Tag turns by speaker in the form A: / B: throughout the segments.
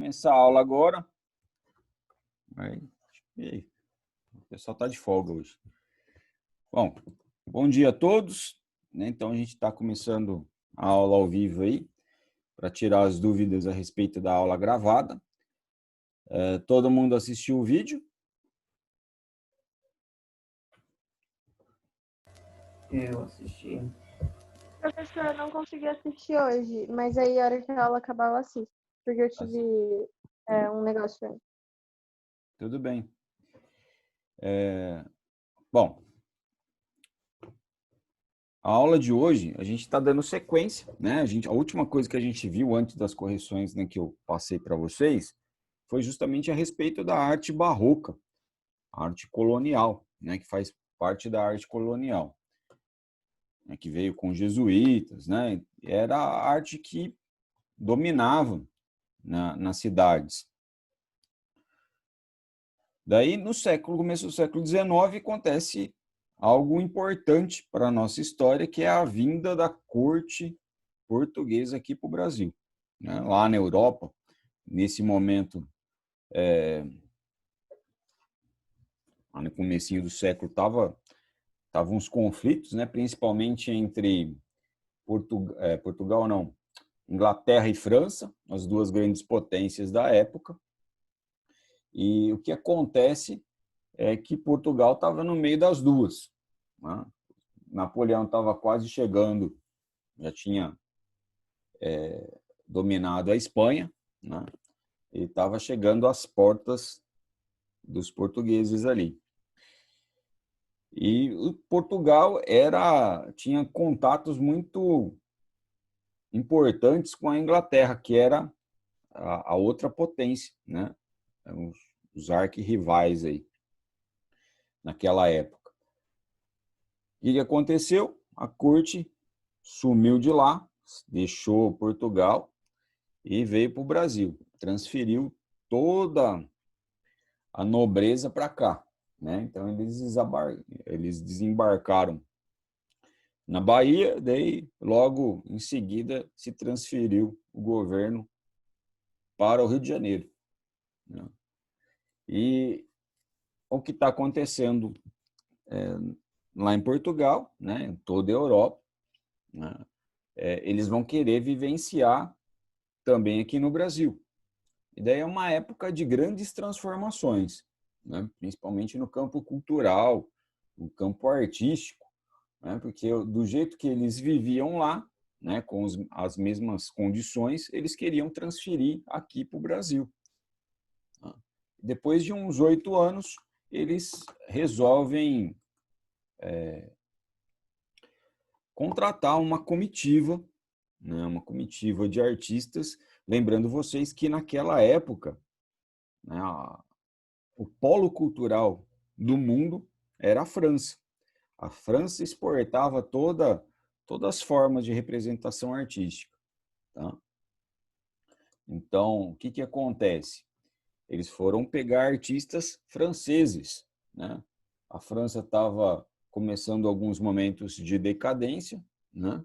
A: Começar a aula agora. E aí? O pessoal está de folga hoje. Bom dia a todos. Então, a gente está começando a aula ao vivo aí, para tirar as dúvidas a respeito da aula gravada. Todo mundo assistiu o vídeo?
B: Eu assisti.
C: Professor, eu não consegui assistir hoje, mas aí a hora que a aula acabar eu assisto, porque eu tive um negócio antes.
A: Tudo bem. Bom, a aula de hoje, a gente está dando sequência, né? A última coisa que a gente viu antes das correções, né, que eu passei para vocês, foi justamente a respeito da arte barroca, a arte colonial, né, que faz parte da arte colonial, né, que veio com os jesuítas, né? Era a arte que dominava nas cidades. Daí, no começo do século XIX, acontece algo importante para a nossa história, que é a vinda da corte portuguesa aqui para o Brasil. Né? Lá na Europa, nesse momento, lá no comecinho do século, estavam uns conflitos, né? Principalmente entre Portugal, não, Inglaterra e França, as duas grandes potências da época. E o que acontece é que Portugal estava no meio das duas. Né? Napoleão estava quase chegando, já tinha dominado a Espanha, né? E estava chegando às portas dos portugueses ali. E Portugal tinha contatos muito importantes com a Inglaterra, que era a outra potência, né? Os arquirrivais aí, naquela época. O que aconteceu? A corte sumiu de lá, deixou Portugal e veio para o Brasil. Transferiu toda a nobreza para cá, né? Então, eles desembarcaram na Bahia, daí, logo em seguida, se transferiu o governo para o Rio de Janeiro. Né? E o que está acontecendo lá em Portugal, né, em toda a Europa, né, eles vão querer vivenciar também aqui no Brasil. E daí é uma época de grandes transformações, né, principalmente no campo cultural, no campo artístico, né, porque do jeito que eles viviam lá, né, com as mesmas condições, eles queriam transferir aqui para o Brasil. Depois de uns 8 anos, eles resolvem contratar uma comitiva, né, uma comitiva de artistas, lembrando vocês que naquela época, né, o polo cultural do mundo era a França. A França exportava todas as formas de representação artística. Tá? Então, o que acontece? Eles foram pegar artistas franceses. Né? A França estava começando alguns momentos de decadência, né?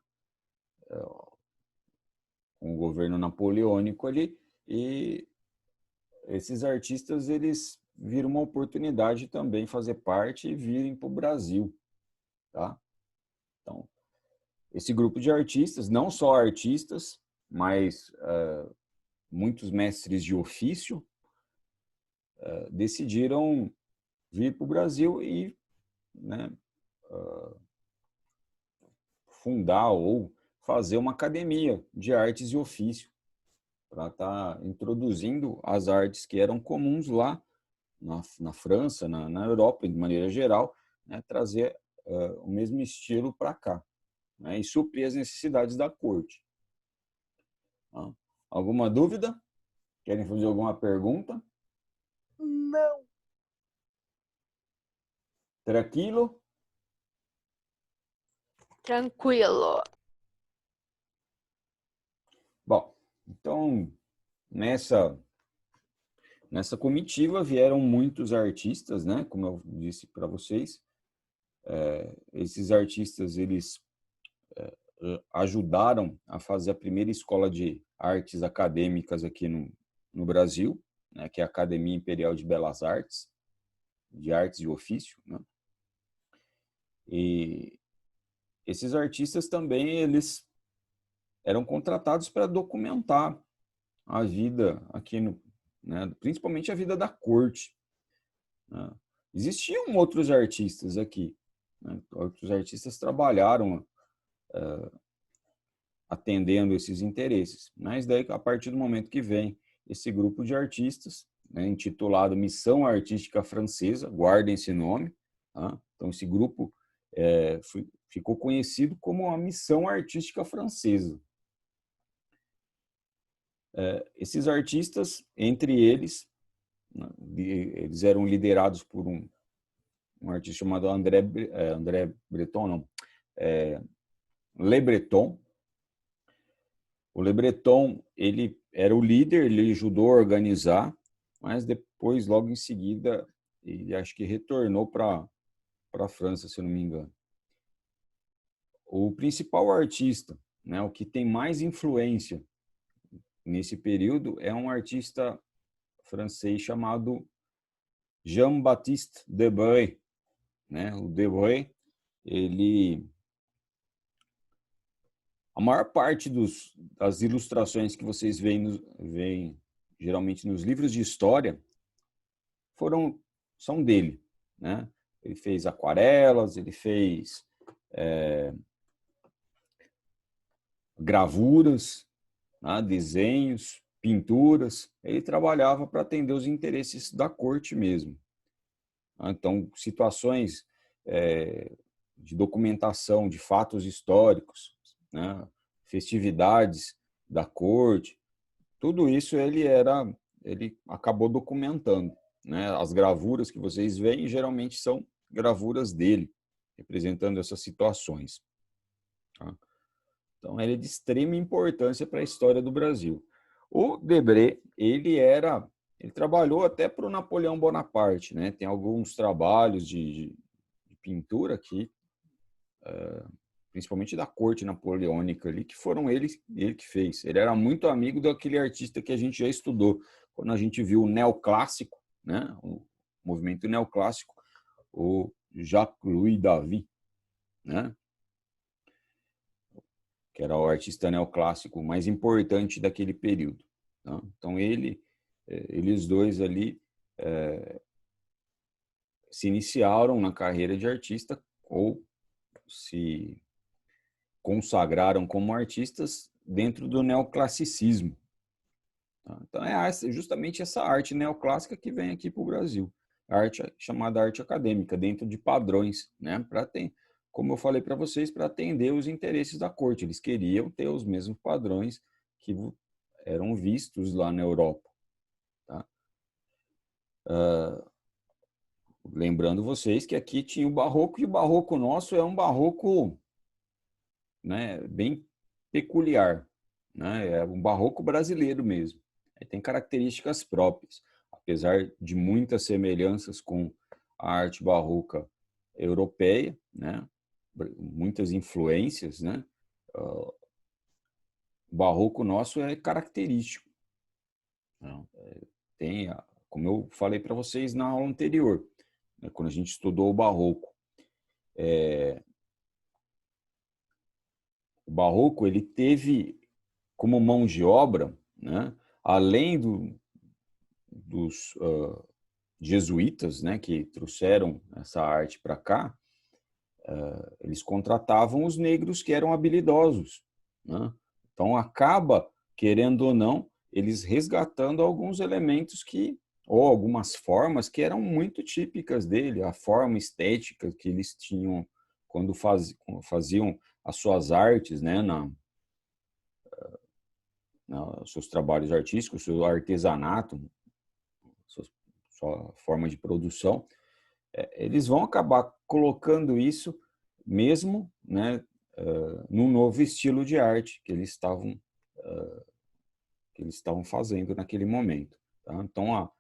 A: Com o governo napoleônico ali, e esses artistas eles viram uma oportunidade também fazer parte e virem para o Brasil. Tá? Então, esse grupo de artistas, não só artistas, mas muitos mestres de ofício, decidiram vir para o Brasil e, né, fundar ou fazer uma academia de artes e ofício para estar introduzindo as artes que eram comuns lá na França, na Europa, de maneira geral, né, trazer o mesmo estilo para cá, né, e suprir as necessidades da corte. Tá? Alguma dúvida? Querem fazer alguma pergunta?
C: Não.
A: Tranquilo?
C: Tranquilo.
A: Bom, então, nessa comitiva vieram muitos artistas, né? Como eu disse para vocês. Esses artistas, eles ajudaram a fazer a primeira escola de artes acadêmicas aqui no Brasil, né, que é a Academia Imperial de Belas Artes, de Artes e Ofício, né? E esses artistas também, eles eram contratados para documentar a vida aqui, né, principalmente a vida da corte, né? Existiam outros artistas aqui, né? Outros artistas trabalharam atendendo esses interesses, mas daí, a partir do momento que vem esse grupo de artistas, né, intitulado Missão Artística Francesa, guardem esse nome, tá? Então esse grupo ficou conhecido como a Missão Artística Francesa. Esses artistas, entre eles, né, eles eram liderados por um artista chamado André Breton, não, Le Breton. O Le Breton, ele era o líder, ele ajudou a organizar, mas depois, logo em seguida, ele acho que retornou para a França, se eu não me engano. O principal artista, né, o que tem mais influência nesse período, é um artista francês chamado Jean-Baptiste Debré, né? O Debré, a maior parte das ilustrações que vocês veem geralmente nos livros de história são dele, né? Ele fez aquarelas, ele fez gravuras, né? Desenhos, pinturas. Ele trabalhava para atender os interesses da corte mesmo. Então, situações de documentação de fatos históricos, né? Festividades da corte, tudo isso ele acabou documentando, né? As gravuras que vocês veem geralmente são gravuras dele, representando essas situações, tá? Então, ele é de extrema importância para a história do Brasil. O Debré, ele trabalhou até para o Napoleão Bonaparte, né? Tem alguns trabalhos de pintura aqui, principalmente da corte napoleônica ali, que foram ele que fez. Ele era muito amigo daquele artista que a gente já estudou, quando a gente viu o neoclássico, né? O movimento neoclássico, o Jacques-Louis David, né? Que era o artista neoclássico mais importante daquele período, tá? Então, eles dois ali se iniciaram na carreira de artista ou se consagraram como artistas dentro do neoclassicismo, tá? Então, é justamente essa arte neoclássica que vem aqui para o Brasil, a arte chamada arte acadêmica, dentro de padrões, né? Como eu falei para vocês, para atender os interesses da corte. Eles queriam ter os mesmos padrões que eram vistos lá na Europa, tá? Lembrando vocês que aqui tinha o barroco, e o barroco nosso é um barroco, né, bem peculiar, né? É um barroco brasileiro mesmo. Tem características próprias, apesar de muitas semelhanças com a arte barroca europeia, né? Muitas influências, né? O barroco nosso é característico, né? Como eu falei para vocês na aula anterior, né, quando a gente estudou o barroco, o barroco ele teve como mão de obra, né, além dos jesuítas, né, que trouxeram essa arte para cá, eles contratavam os negros que eram habilidosos, né? Então acaba, querendo ou não, eles resgatando alguns elementos ou algumas formas que eram muito típicas dele, a forma estética que eles tinham quando faziam as suas artes, né, seus trabalhos artísticos, seu artesanato, sua forma de produção. Eles vão acabar colocando isso mesmo, né, num novo estilo de arte que eles estavam fazendo naquele momento, tá? Então,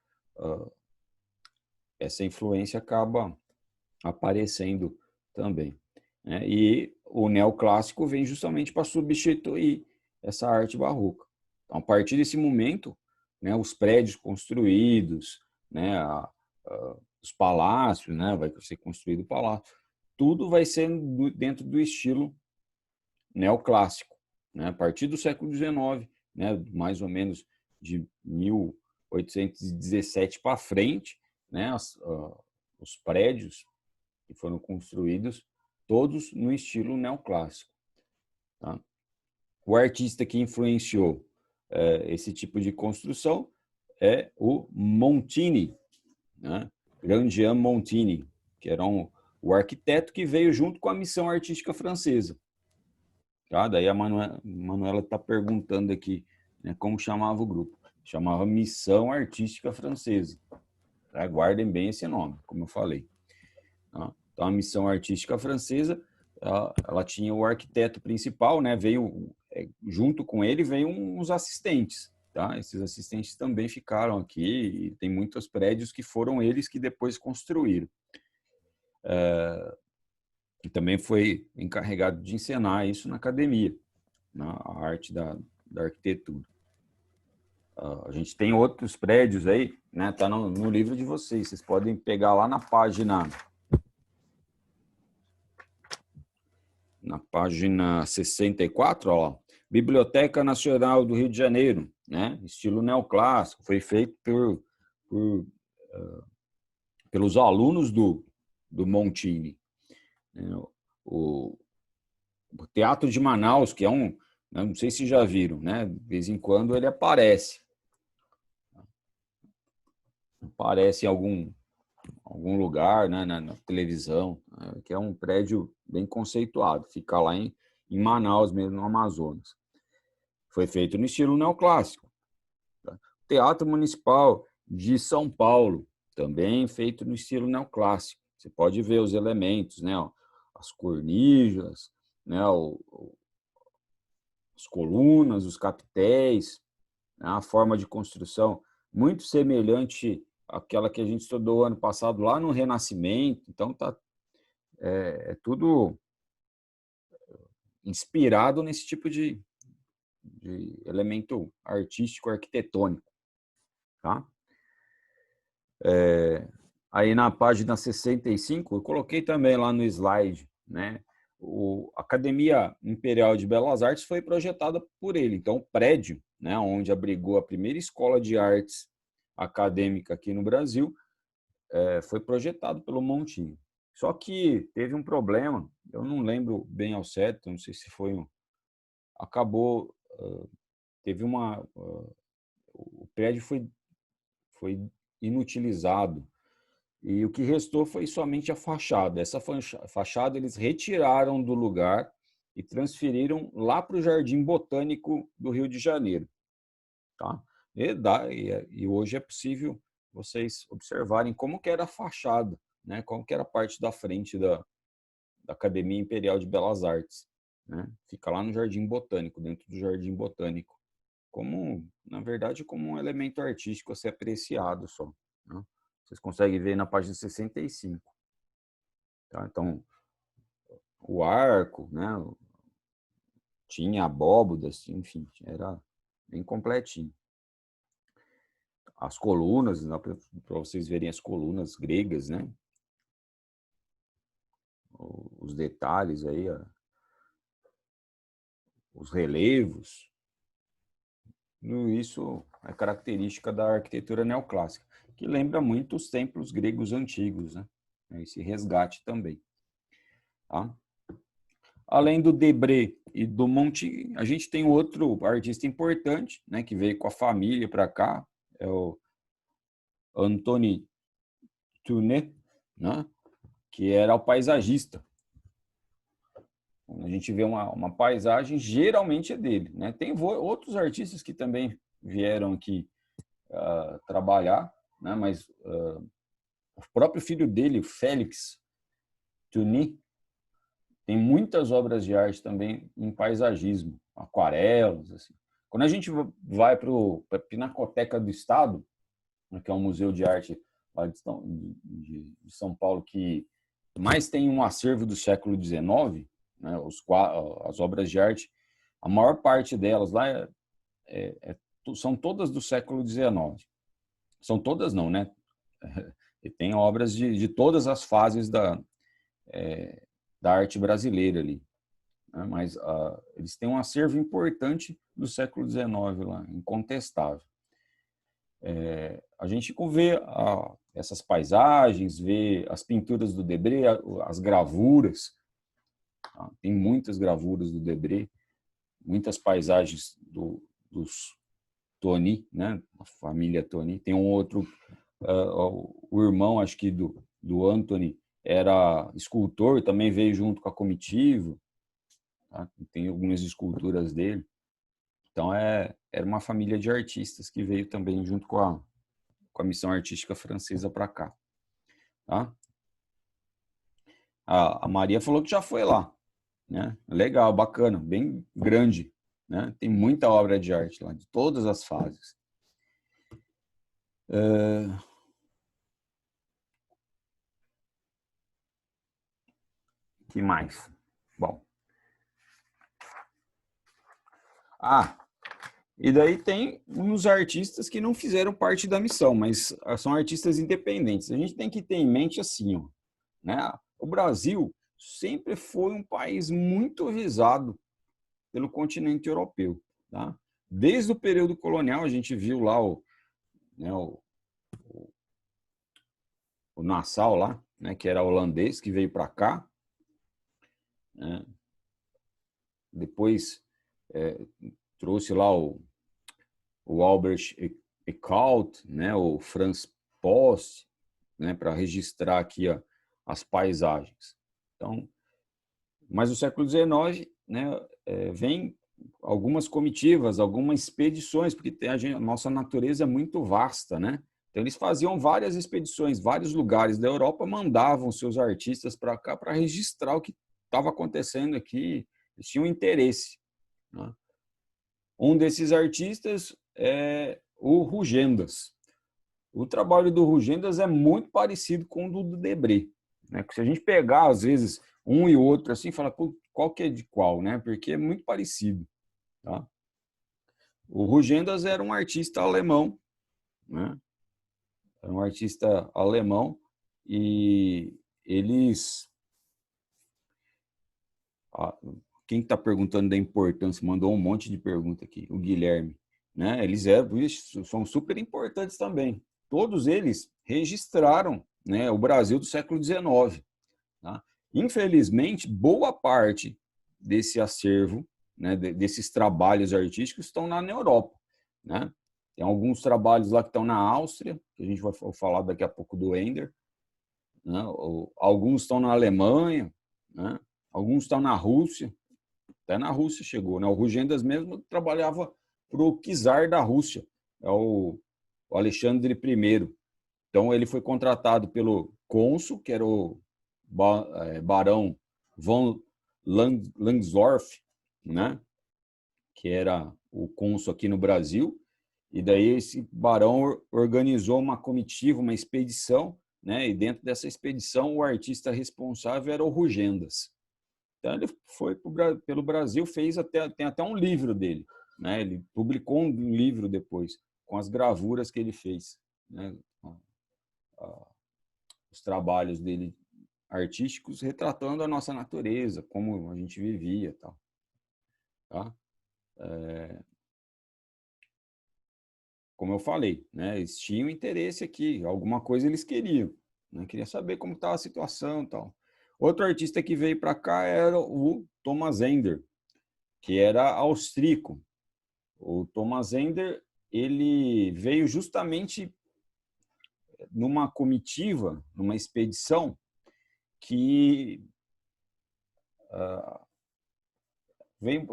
A: essa influência acaba aparecendo também, né? E o neoclássico vem justamente para substituir essa arte barroca. Então, a partir desse momento, né, os prédios construídos, né, os palácios, né, vai ser construído o palácio, tudo vai ser dentro do estilo neoclássico, né, a partir do século XIX, né, mais ou menos de 1817 para frente, né, os prédios que foram construídos todos no estilo neoclássico. Tá? O artista que influenciou esse tipo de construção é o Montini, né? Grand-Jean Montini, que era o arquiteto que veio junto com a missão artística francesa. Tá? Daí a Manuela está perguntando aqui, né, como chamava o grupo. Chamava Missão Artística Francesa. Tá? Guardem bem esse nome, como eu falei. Tá? Então, a Missão Artística Francesa, ela tinha o arquiteto principal, né? Veio junto com ele veio uns assistentes, tá? Esses assistentes também ficaram aqui e tem muitos prédios que foram eles que depois construíram. E também foi encarregado de encenar isso na academia, na arte da arquitetura. A gente tem outros prédios aí, né? Tá no livro de vocês. Vocês podem pegar lá na página 64, ó, Biblioteca Nacional do Rio de Janeiro, né? Estilo neoclássico, foi feito pelos alunos do Montini. O Teatro de Manaus, que é não sei se já viram, né? De vez em quando ele aparece em algum lugar, né, na televisão, né, que é um prédio bem conceituado, fica lá em Manaus, mesmo no Amazonas. Foi feito no estilo neoclássico. Tá? Teatro Municipal de São Paulo, também feito no estilo neoclássico. Você pode ver os elementos, né, as cornijas, né, as colunas, os capitéis, né, a forma de construção muito semelhante àquela que a gente estudou ano passado lá no Renascimento. Então, é tudo inspirado nesse tipo de elemento artístico, arquitetônico. Tá? Aí na página 65, eu coloquei também lá no slide, né? A Academia Imperial de Belas Artes foi projetada por ele. Então, o prédio, né, onde abrigou a primeira escola de artes acadêmica aqui no Brasil, foi projetado pelo Montini. Só que teve um problema, eu não lembro bem ao certo, não sei se foi acabou, teve o prédio foi inutilizado e o que restou foi somente a fachada. Essa fachada eles retiraram do lugar e transferiram lá para o Jardim Botânico do Rio de Janeiro. Tá? E hoje é possível vocês observarem como que era a fachada, né? Como que era a parte da frente da Academia Imperial de Belas Artes. Né? Fica lá no Jardim Botânico, dentro do Jardim Botânico. Na verdade, como um elemento artístico a ser apreciado só. Né? Vocês conseguem ver na página 65. Tá? Então, o arco, né? Tinha abóbodas, enfim, era bem completinho. As colunas, para vocês verem as colunas gregas, né? Os detalhes aí, os relevos. Tudo isso é característica da arquitetura neoclássica, que lembra muito os templos gregos antigos, né? Esse resgate também. Tá? Além do Debré e do Monti, a gente tem outro artista importante, né, que veio com a família para cá, é o Antoni Tunet, né, que era o paisagista. Quando a gente vê uma paisagem, geralmente é dele. Né? Tem outros artistas que também vieram aqui trabalhar, né, mas o próprio filho dele, Félix Tunet, tem muitas obras de arte também em paisagismo, aquarelas. Assim. Quando a gente vai para a Pinacoteca do Estado, que é um museu de arte lá de São Paulo, que mais tem um acervo do século XIX, né, as obras de arte, a maior parte delas lá é são todas do século XIX. São todas não, né? E tem obras de todas as fases da arte brasileira ali. Né? Mas eles têm um acervo importante do século XIX lá, incontestável. A gente vê essas paisagens, vê as pinturas do Debré, as gravuras. Tá? Tem muitas gravuras do Debré, muitas paisagens dos Toni, né? A família Toni. Tem um outro, o irmão, acho que do Anthony, era escultor, também veio junto com a comitiva. Tá? Tem algumas esculturas dele. Então, era uma família de artistas que veio também junto com a missão artística francesa para cá. Tá? A Maria falou que já foi lá. Né? Legal, bacana, bem grande. Né? Tem muita obra de arte lá, de todas as fases. Que mais? Bom. E daí tem uns artistas que não fizeram parte da missão, mas são artistas independentes. A gente tem que ter em mente assim, ó, né? O Brasil sempre foi um país muito visado pelo continente europeu. Tá? Desde o período colonial, a gente viu lá o Nassau, lá, né, que era holandês, que veio para cá. Né? Depois trouxe lá o Albert Eckhout, né, o Franz Post, né, para registrar aqui as paisagens. Então, mas no século XIX, né, vem algumas comitivas, algumas expedições, porque a nossa natureza é muito vasta, né? Então, eles faziam várias expedições, vários lugares da Europa mandavam seus artistas para cá para registrar o que estava acontecendo aqui, eles tinham interesse. Né? Um desses artistas é o Rugendas. O trabalho do Rugendas é muito parecido com o do Debré. Né? Se a gente pegar, às vezes, um e outro, assim, fala qual que é de qual, né? Porque é muito parecido. Tá? O Rugendas era um artista alemão, né? Era um artista alemão e eles... Quem está perguntando da importância, mandou um monte de pergunta aqui, o Guilherme. Né? Eles são super importantes também. Todos eles registraram, né, o Brasil do século XIX. Tá? Infelizmente, boa parte desse acervo, né, desses trabalhos artísticos estão na Europa. Né? Tem alguns trabalhos lá que estão na Áustria, que a gente vai falar daqui a pouco do Ender. Né? Alguns estão na Alemanha, né? Alguns estão na Rússia. Até na Rússia chegou. Né? O Rugendas mesmo trabalhava para o czar da Rússia, é o Alexandre I. Então, ele foi contratado pelo cônsul, que era o barão von Langsdorff, né? Que era o cônsul aqui no Brasil. E daí esse barão organizou uma comitiva, uma expedição, né? E dentro dessa expedição, o artista responsável era o Rugendas. Então, ele foi pelo Brasil, tem até um livro dele. Né? Ele publicou um livro depois, com as gravuras que ele fez. Né? Os trabalhos dele artísticos retratando a nossa natureza, como a gente vivia. Tal. Tá? Como eu falei, né? Eles tinham interesse aqui, alguma coisa eles queriam. Né? Queria saber como estava a situação. Tal. Outro artista que veio para cá era o Thomas Ender, que era austríaco. O Thomas Ender, ele veio justamente numa comitiva, numa expedição que veio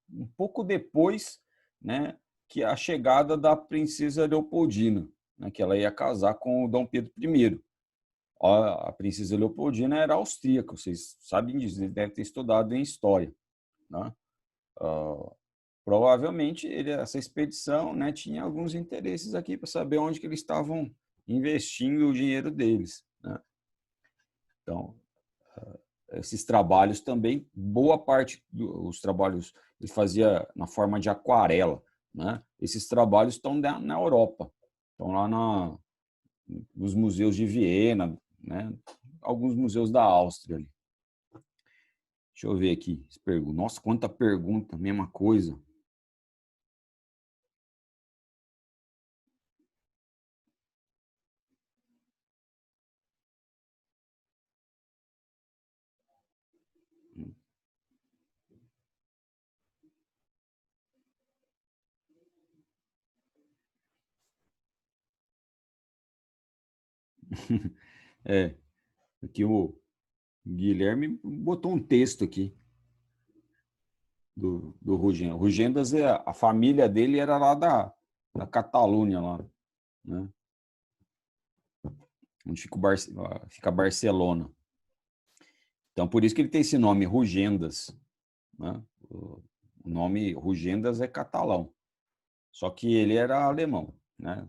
A: um pouco depois, né, que a chegada da princesa Leopoldina, né, que ela ia casar com o Dom Pedro I. A princesa Leopoldina era austríaca, vocês sabem disso, devem ter estudado em história. Né? Provavelmente essa expedição, né, tinha alguns interesses aqui para saber onde que eles estavam investindo o dinheiro deles. Né? Então, esses trabalhos também, boa parte dos trabalhos ele fazia na forma de aquarela. né? Esses trabalhos estão na Europa, estão lá nos museus de Viena, né? Alguns museus da Áustria ali. Deixa eu ver aqui. Nossa, quanta pergunta, mesma coisa. É, aqui o Guilherme botou um texto aqui do Rugendas. Rugendas, a família dele era lá da Catalunha, lá, né? Onde fica Barcelona. Então, por isso que ele tem esse nome, Rugendas, né? O nome Rugendas é catalão, só que ele era alemão, né?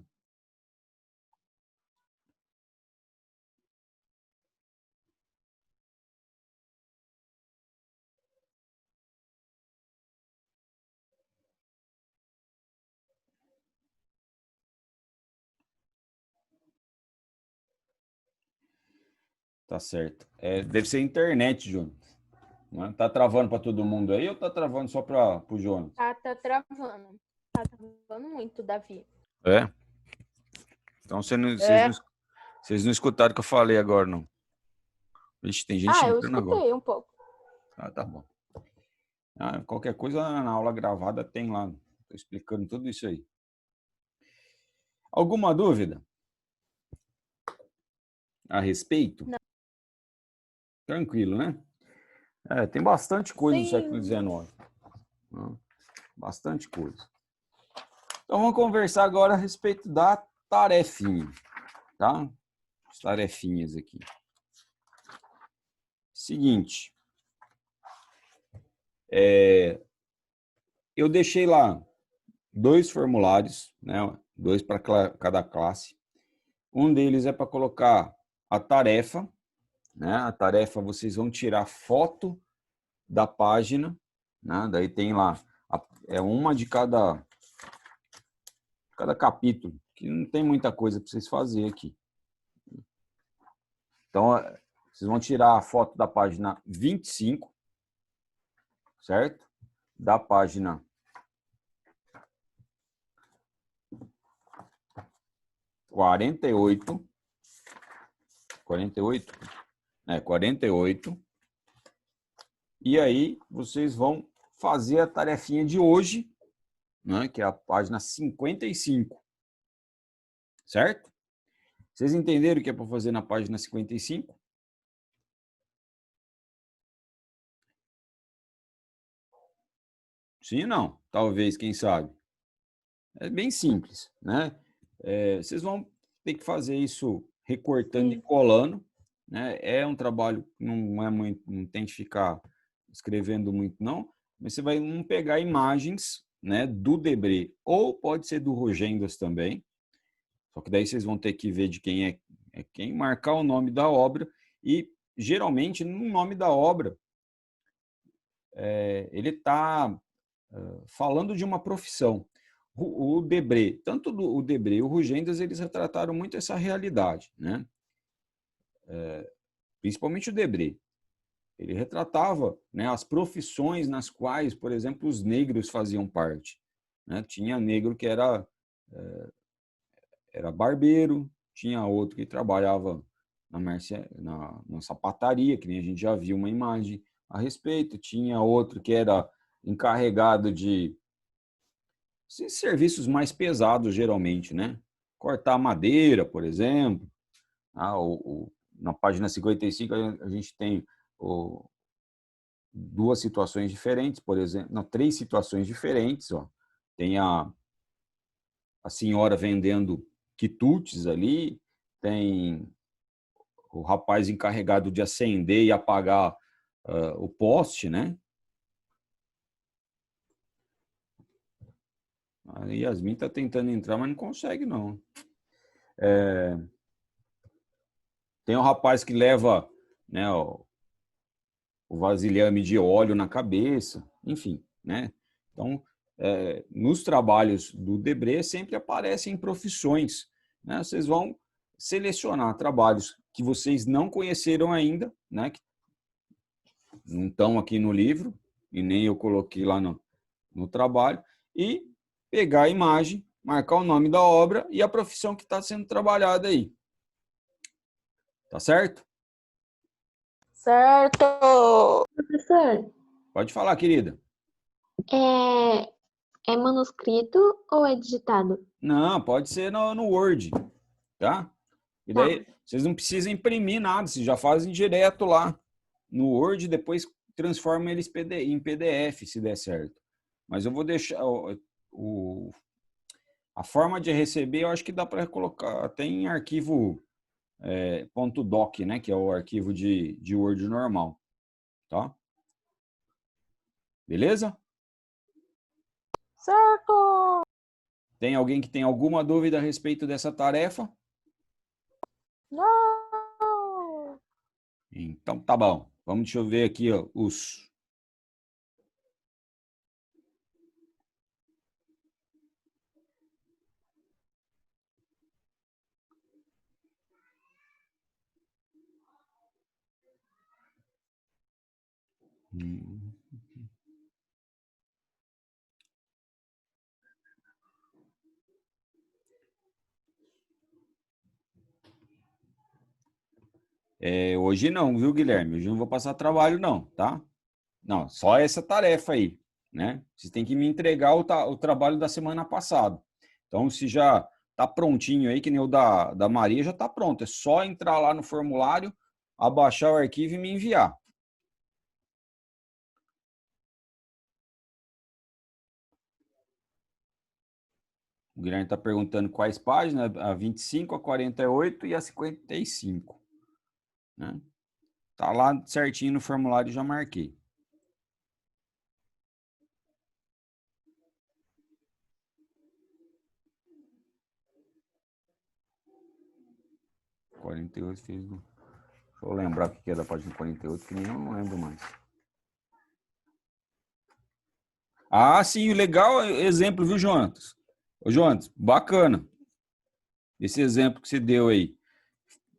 A: Tá certo. Deve ser internet, Jonas. Né? Tá travando para todo mundo aí ou tá travando só para o Jonas?
C: Tá travando. Tá travando muito, Davi.
A: É? Então vocês não escutaram o que eu falei agora, não. Vixe, tem gente
C: Eu
A: entrando agora.
C: escutei um pouco.
A: Ah, tá bom. Qualquer coisa na aula gravada tem lá. Estou explicando tudo isso aí. Alguma dúvida a respeito?
C: Não.
A: Tranquilo, né? Tem bastante coisa no
C: Sim.
A: século XIX. Né? Bastante coisa. Então vamos conversar agora a respeito da tarefinha, tá? As tarefinhas aqui. Seguinte. Eu deixei lá 2 formulários, né? 2 para cada classe. Um deles é para colocar a tarefa, né? A tarefa vocês vão tirar foto da página, né? Daí tem lá, uma de cada capítulo, que não tem muita coisa para vocês fazer aqui. Então, vocês vão tirar a foto da página 25, certo? Da página 48. 48. E aí, vocês vão fazer a tarefinha de hoje, né, que é a página 55. Certo? Vocês entenderam o que é para fazer na página 55? Sim ou não? Talvez, quem sabe. É bem simples, né? Vocês vão ter que fazer isso recortando e colando, né? É um trabalho que não é muito, não tem que ficar escrevendo muito, não. Mas você vai pegar imagens, né, do Debré, ou pode ser do Rogendas também. Só que daí vocês vão ter que ver de quem é quem, marcar o nome da obra e geralmente no nome da obra ele está falando de uma profissão. O Debré, tanto o Debré e o Rugendas, eles retrataram muito essa realidade, né? Principalmente o Debré. Ele retratava, né, as profissões nas quais, por exemplo, os negros faziam parte, né? Tinha negro que era barbeiro, tinha outro que trabalhava na sapataria, que nem a gente já viu uma imagem a respeito, tinha outro que era encarregado de serviços mais pesados, geralmente, né? Cortar madeira, por exemplo. Na página 55, a gente tem 2 situações diferentes, por exemplo, não, 3 situações diferentes. Ó. Tem a senhora vendendo quitutes ali, tem o rapaz encarregado de acender e apagar o poste, né? A Yasmin está tentando entrar, mas não consegue, não. Tem o rapaz que leva, né, o vasilhame de óleo na cabeça, enfim, né? Então, nos trabalhos do Debré sempre aparecem profissões, né? Vocês vão selecionar trabalhos que vocês não conheceram ainda, né? Que não estão aqui no livro, e nem eu coloquei lá no trabalho, e pegar a imagem, marcar o nome da obra e a profissão que está sendo trabalhada aí. Tá certo?
C: Certo!
D: Professor,
A: Pode falar, querida.
D: é manuscrito ou é digitado?
A: Não, pode ser no Word, tá? E daí vocês não precisam imprimir nada, vocês já fazem direto lá no Word, depois transformam eles em PDF, se der certo. Mas eu vou deixar a forma de receber, eu acho que dá para colocar até em arquivo .doc, né, que é o arquivo de Word normal, tá? Beleza?
C: Certo!
A: Tem alguém que tem alguma dúvida a respeito dessa tarefa?
C: Não!
A: Então tá bom. Deixa eu ver aqui ó, os... hoje não, viu, Guilherme? Hoje eu não vou passar trabalho não, tá? Não, só essa tarefa aí, né? Vocês têm que me entregar o trabalho da semana passada. Então, se já tá prontinho aí, que nem o da Maria, já tá pronto. É só entrar lá no formulário, abaixar o arquivo e me enviar. O Guilherme está perguntando quais páginas, a 25, a 48 e a 55. Né? Tá lá certinho no formulário, já marquei. Deixa eu lembrar o que é da página 48, que nem eu não lembro mais. Ah, sim, legal exemplo, viu, Jonas? Ô, Jonas, bacana. Esse exemplo que você deu aí.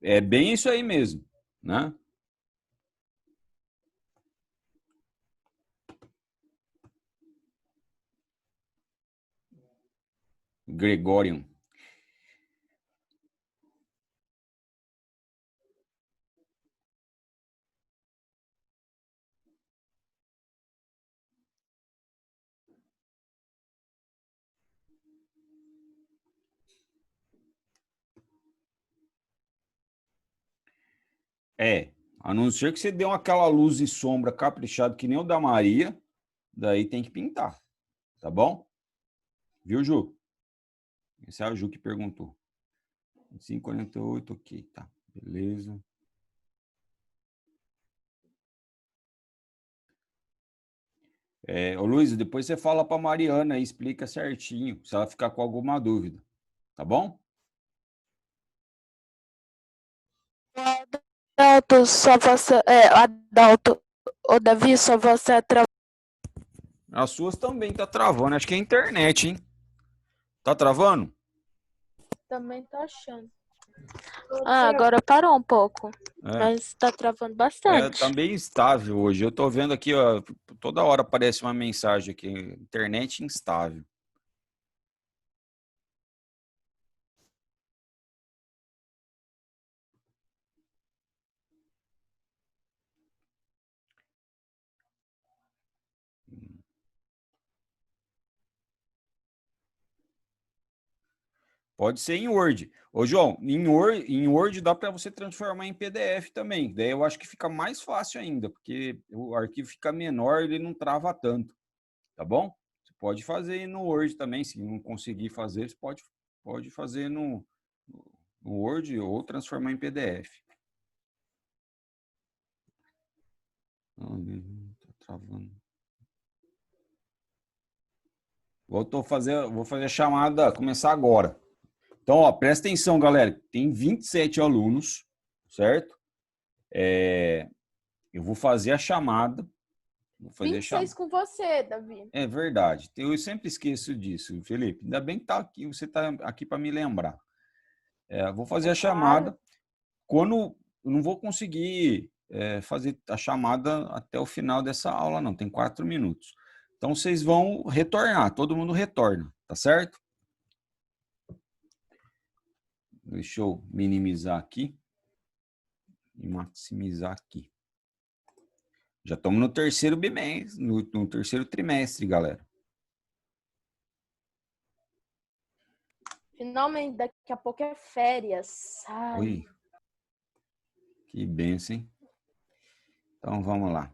A: É bem isso aí mesmo, né? Gregorian. A não ser que você dê aquela luz e sombra caprichado que nem o da Maria, daí tem que pintar, tá bom? Viu, Ju? Essa é a Ju que perguntou. 548, ok, tá, beleza. Ô Luiz, depois você fala para Mariana e explica certinho, se ela ficar com alguma dúvida, tá bom?
C: Adalto, só você. Adalto. Ô, Davi, só você atravessou.
A: As suas também tá travando, acho que é a internet, hein? Tá travando?
C: Também tô achando. Agora parou um pouco. Mas tá travando bastante.
A: Tá bem instável hoje. Eu tô vendo aqui, ó, toda hora aparece uma mensagem aqui, internet instável. Pode ser em Word. Ô, João, em Word dá para você transformar em PDF também. Daí eu acho que fica mais fácil ainda, porque o arquivo fica menor, ele não trava tanto. Tá bom? Você pode fazer no Word também. Se não conseguir fazer, você pode fazer no Word ou transformar em PDF. Tá travando. Vou fazer a chamada, começar agora. Então, ó, presta atenção, galera. Tem 27 alunos, certo? Eu vou fazer a chamada Vou fazer a
C: 26 com você, Davi.
A: É verdade. Eu sempre esqueço disso, Felipe. Ainda bem que tá aqui, você está aqui para me lembrar. Vou fazer a chamada. Quando eu não vou conseguir fazer a chamada até o final dessa aula, não. Tem 4 minutos. Então, vocês vão retornar. Todo mundo retorna, tá certo? Deixa eu minimizar aqui e maximizar aqui. Já estamos no terceiro bimestre, no terceiro trimestre, galera.
C: Finalmente, daqui a pouco é férias. Ai.
A: Oi. Que benção, hein? Então, vamos lá.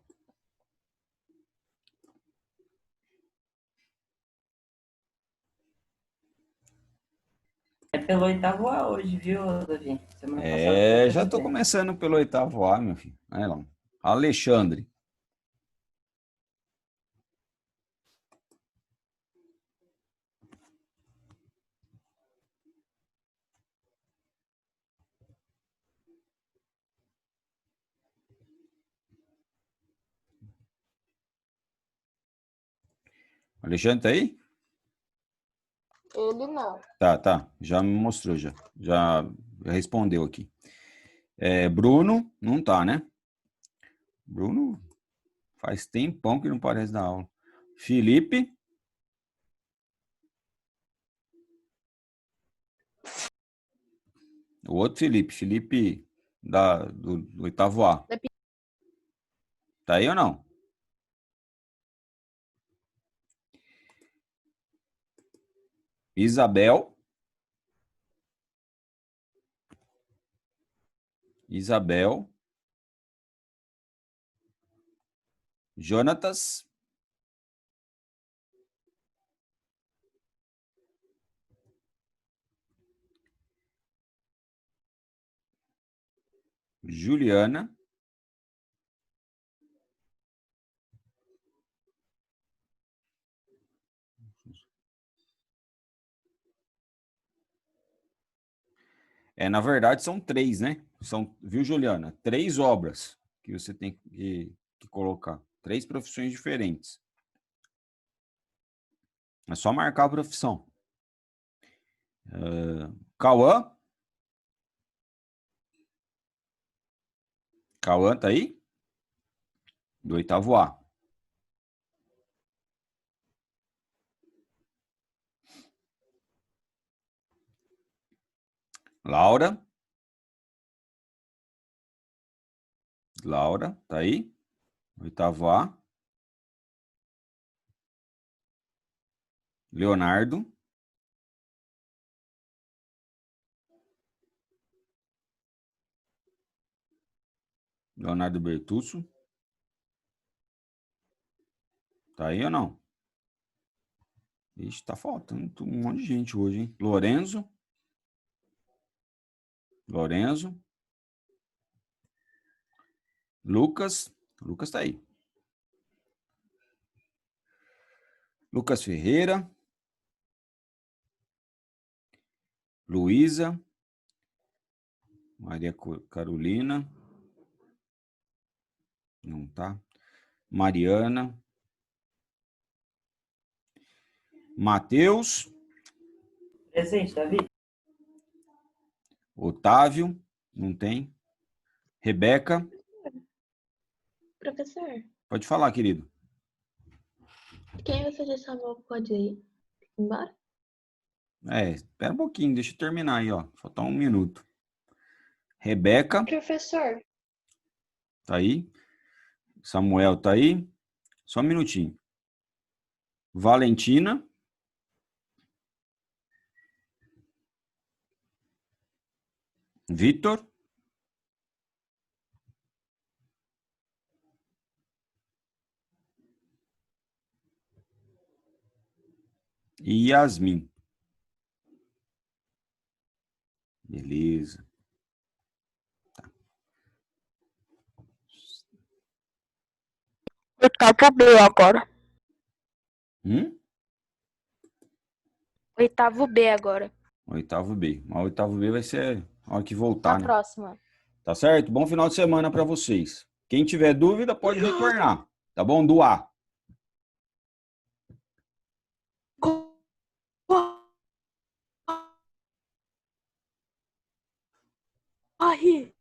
B: É pelo 8º A hoje, viu, Davi? Semana passada
A: Já estou começando pelo 8º A, meu filho. Vai lá. Alexandre. Alexandre tá aí?
C: Ele não.
A: Tá. Já me mostrou, já respondeu aqui. Bruno, não tá, né? Bruno faz tempão que não parece da aula. Felipe. O outro Felipe do 8º A. Tá aí ou não? Isabel. Jonatas. Juliana. Na verdade, são 3, né? Viu, Juliana? 3 obras que você tem que colocar. 3 profissões diferentes. É só marcar a profissão. Cauã. Cauã tá aí? Do 8º A. Laura. Laura, tá aí? 8º A. Leonardo. Leonardo Bertuccio. Tá aí ou não? Ixi, tá faltando um monte de gente hoje, hein? Lorenzo. Lucas. Lucas tá aí. Lucas Ferreira. Luísa. Maria Carolina. Não tá. Mariana. Matheus.
B: Presente, Davi?
A: Otávio. Não tem. Rebeca.
D: Professor,
A: Pode falar, querido.
D: quem você já chamou pode ir embora?
A: Espera um pouquinho, deixa eu terminar aí, ó. Falta 1 minuto. Rebeca.
C: Professor,
A: Tá aí. Samuel tá aí. Só um minutinho. Valentina. Vitor. E Yasmin. Beleza.
C: oitavo B agora. 8º B agora.
A: 8º B. O 8º B vai ser a hora que voltar,
C: Na
A: né?
C: próxima.
A: Tá certo? Bom final de semana para vocês. Quem tiver dúvida pode retornar, Tá bom? Do A.
C: Corre!